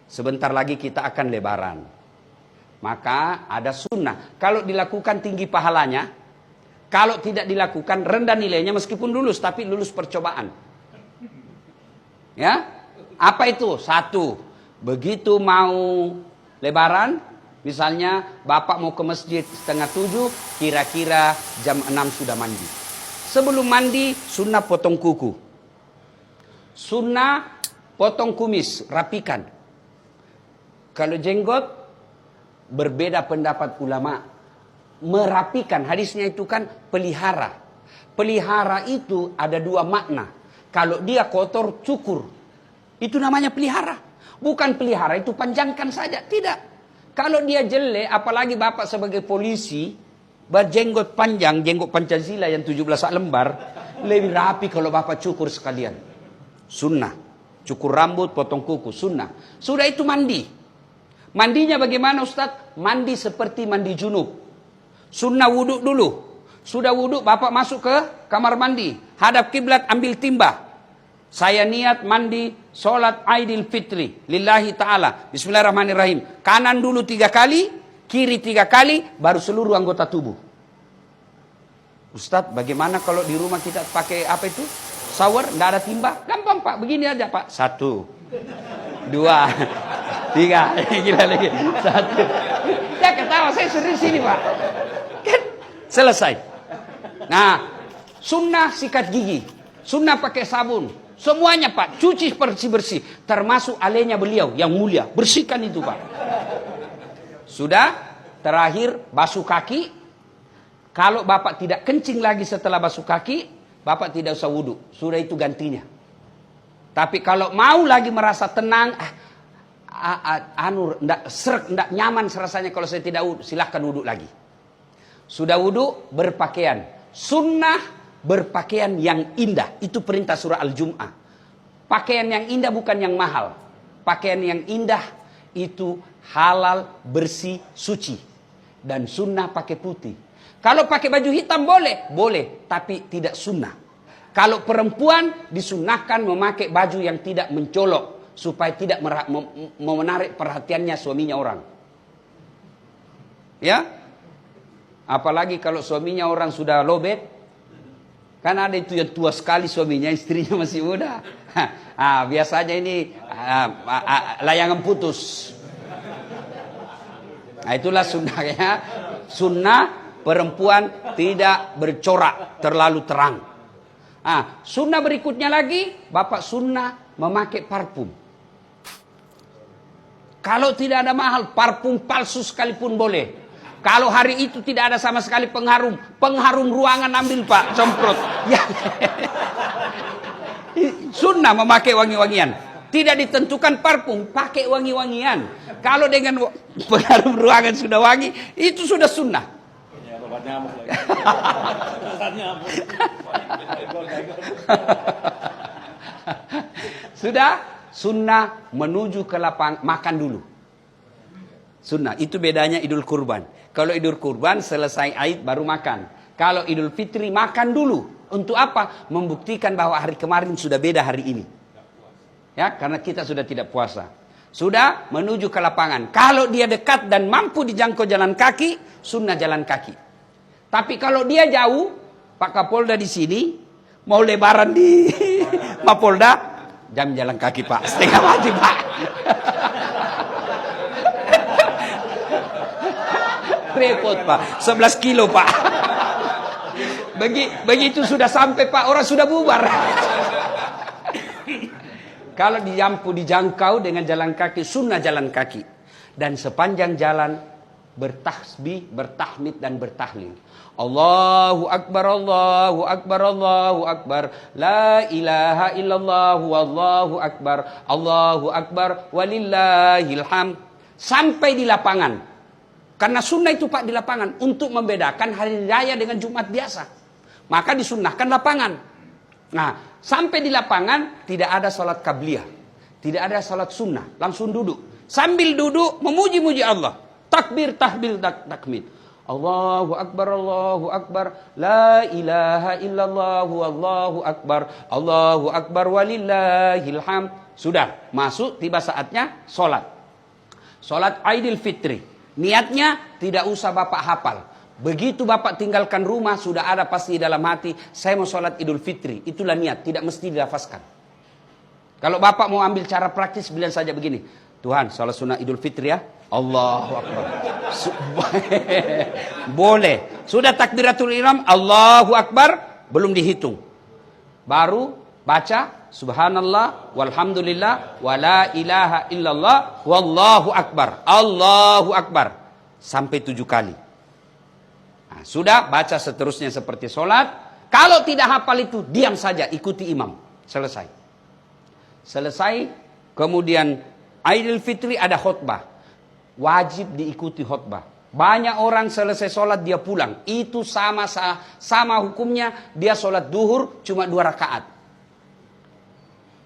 Sebentar lagi kita akan lebaran. Maka ada sunnah. Kalau dilakukan tinggi pahalanya. Kalau tidak dilakukan rendah nilainya meskipun lulus. Tapi lulus percobaan. Ya, apa itu? Satu, begitu mau lebaran, misalnya bapak mau ke masjid 6:30, kira-kira jam 6 sudah mandi. Sebelum mandi, sunnah potong kuku. Sunnah potong kumis, rapikan. Kalau jenggot, berbeda pendapat ulama. Merapikan, hadisnya itu kan pelihara. Pelihara itu ada dua makna. Kalau dia kotor, cukur. Itu namanya pelihara. Bukan pelihara, itu panjangkan saja. Tidak. Kalau dia jelek, apalagi bapak sebagai polisi, berjenggot panjang, jenggot Pancasila yang 17 lembar, lebih rapi kalau bapak cukur sekalian. Sunnah. Cukur rambut, potong kuku, sunnah. Sudah itu mandi. Mandinya bagaimana Ustaz? Mandi seperti mandi junub. Sunnah wudhu dulu. Sudah wudhu, bapak masuk ke kamar mandi. Hadap kiblat, ambil timba. Saya niat mandi sholat Aidil Fitri lillahi ta'ala. Bismillahirrahmanirrahim. Kanan dulu 3 kali, kiri 3 kali, baru seluruh anggota tubuh. Ustadz, bagaimana kalau di rumah kita pakai apa itu? Shower, tidak ada timba? Gampang Pak, begini aja Pak. 1, 2, 3. Gila lagi. 1. Ya ketawa, saya serius ini Pak. Kan selesai. Nah, sunnah sikat gigi. Sunnah pakai sabun. Semuanya Pak, cuci bersih-bersih. Termasuk alenya beliau yang mulia. Bersihkan itu Pak. Sudah, terakhir basuh kaki. Kalau bapak tidak kencing lagi setelah basuh kaki, bapak tidak usah wudhu. Sudah itu gantinya. Tapi kalau mau lagi merasa tenang, enggak nyaman rasanya kalau saya tidak wudhu, silahkan wudhu lagi. Sudah wudhu, berpakaian. Sunnah berpakaian yang indah. Itu perintah surah Al-Jum'ah. Pakaian yang indah bukan yang mahal. Pakaian yang indah itu halal, bersih, suci. Dan sunnah pakai putih. Kalau pakai baju hitam boleh? Boleh, tapi tidak sunnah. Kalau perempuan disunnahkan memakai baju yang tidak mencolok. Supaya tidak menarik perhatiannya suaminya orang. Ya? Apalagi kalau suaminya orang sudah lobet. Kan ada itu yang tua sekali suaminya, istrinya masih muda. Biasanya ini layangan putus. Nah, itulah sunnahnya. Sunnah perempuan tidak bercorak terlalu terang. Sunnah berikutnya lagi, bapak sunnah memakai parfum. Kalau tidak ada mahal, parfum palsu sekalipun boleh. Kalau hari itu tidak ada sama sekali pengharum ruangan ambil Pak, semprot. Ya. Sunnah memakai wangi-wangian. Tidak ditentukan parfum, pakai wangi-wangian. Kalau dengan pengharum ruangan sudah wangi, itu sudah sunnah. Sudah sunnah menuju ke lapang makan dulu. Sunnah, itu bedanya Idul Kurban. Kalau Idul Kurban selesai Aid baru makan. Kalau Idul Fitri makan dulu. Untuk apa? Membuktikan bahwa hari kemarin sudah beda hari ini. Ya, karena kita sudah tidak puasa. Sudah menuju ke lapangan. Kalau dia dekat dan mampu dijangkau jalan kaki, sunnah jalan kaki. Tapi kalau dia jauh, Pak Kapolda di sini, mau lebaran di Mapolda, jam jalan kaki Pak, setengah mati Pak. Repot Pak, 11 kilo Pak. Begitu sudah sampai Pak, orang sudah bubar. Kalau dijangkau dengan jalan kaki, sunnah jalan kaki. Dan sepanjang jalan bertasbih, bertahmid dan bertahlil. Allahu Akbar, Allahu Akbar, Allahu Akbar. La ilaha illallah, wallahu Akbar. Allahu Akbar, walillahil hamd. Sampai di lapangan. Karena sunnah itu Pak di lapangan. Untuk membedakan hari raya dengan Jumat biasa. Maka disunnahkan lapangan. Nah, sampai di lapangan tidak ada salat qabliyah. Tidak ada salat sunnah. Langsung duduk. Sambil duduk memuji-muji Allah. Takbir, tahbil, takmid. Allahu Akbar, Allahu Akbar. La ilaha illallah, wallahu Akbar. Allahu Akbar, walillahil hamd. Sudah, masuk tiba saatnya salat. Sholat Aidil Fitri. Niatnya tidak usah Bapak hafal. Begitu Bapak tinggalkan rumah, sudah ada pasti dalam hati, saya mau sholat Idul Fitri. Itulah niat, tidak mesti dilafazkan. Kalau Bapak mau ambil cara praktis, bilang saja begini. Tuhan, sholat sunnah Idul Fitri ya. Allahu Akbar. Boleh. Sudah takbiratul ihram, Allahu Akbar, belum dihitung. Baru baca, subhanallah, walhamdulillah, wala ilaha illallah, wallahu akbar. Allahu Akbar. Sampai 7 kali. Nah, sudah, baca seterusnya seperti sholat. Kalau tidak hafal itu, diam saja, ikuti imam. Selesai. Selesai, kemudian Aidil Fitri ada khutbah. Wajib diikuti khutbah. Banyak orang selesai sholat dia pulang. Itu sama hukumnya dia sholat duhur cuma 2 rakaat.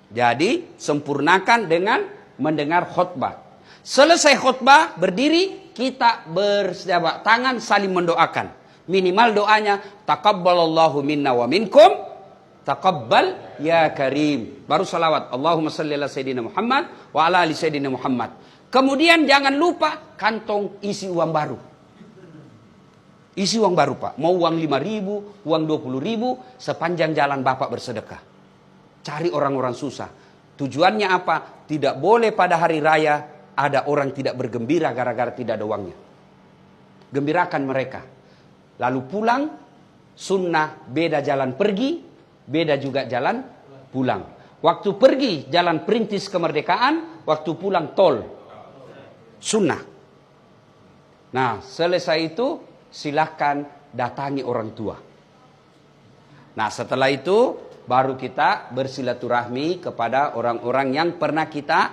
Jadi sempurnakan dengan mendengar khutbah. Selesai khutbah berdiri, kita berjabat tangan saling mendoakan. Minimal doanya taqabbalallahu minna wa minkum taqabbal ya karim. Baru salawat Allahumma salli ala sayyidina Muhammad wa ala ali sayyidina Muhammad. Kemudian jangan lupa kantong isi uang baru. Isi uang baru Pak. Mau uang 5.000, uang 20.000, sepanjang jalan Bapak bersedekah. Cari orang-orang susah. Tujuannya apa? Tidak boleh pada hari raya ada orang tidak bergembira gara-gara tidak ada uangnya. Gembirakan mereka. Lalu pulang, sunnah beda jalan pergi, beda juga jalan pulang. Waktu pergi jalan perintis kemerdekaan, waktu pulang tol. Sunnah. Nah, selesai itu silakan datangi orang tua. Nah, setelah itu baru kita bersilaturahmi kepada orang-orang yang pernah kita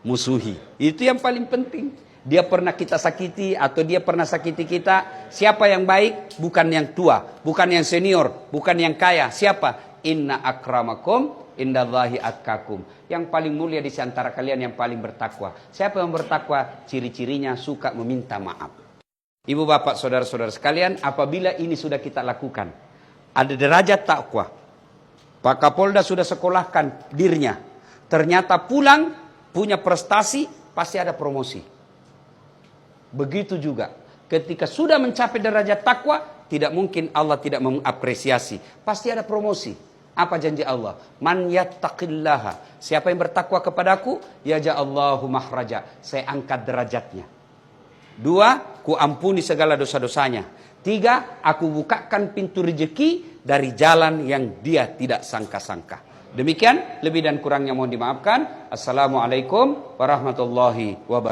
musuhi. Itu yang paling penting. Dia pernah kita sakiti atau dia pernah sakiti kita. Siapa yang baik? Bukan yang tua, bukan yang senior, bukan yang kaya. Siapa? Inna akramakum indallahi atqakum. Yang paling mulia di antara kalian yang paling bertakwa. Siapa yang bertakwa? Ciri-cirinya suka meminta maaf. Ibu bapak saudara-saudara sekalian, apabila ini sudah kita lakukan, ada derajat takwa. Pak Kapolda sudah sekolahkan dirinya. Ternyata pulang punya prestasi, pasti ada promosi. Begitu juga ketika sudah mencapai derajat takwa, tidak mungkin Allah tidak mengapresiasi. Pasti ada promosi. Apa janji Allah? Man yattaqillaha. Siapa yang bertakwa kepadaku, yaj'allahu mahraja. Saya angkat derajatnya. 2, ku ampuni segala dosa-dosanya. 3, aku bukakan pintu rezeki dari jalan yang dia tidak sangka-sangka. Demikian, lebih dan kurangnya mohon dimaafkan. Assalamualaikum warahmatullahi wabarakatuh.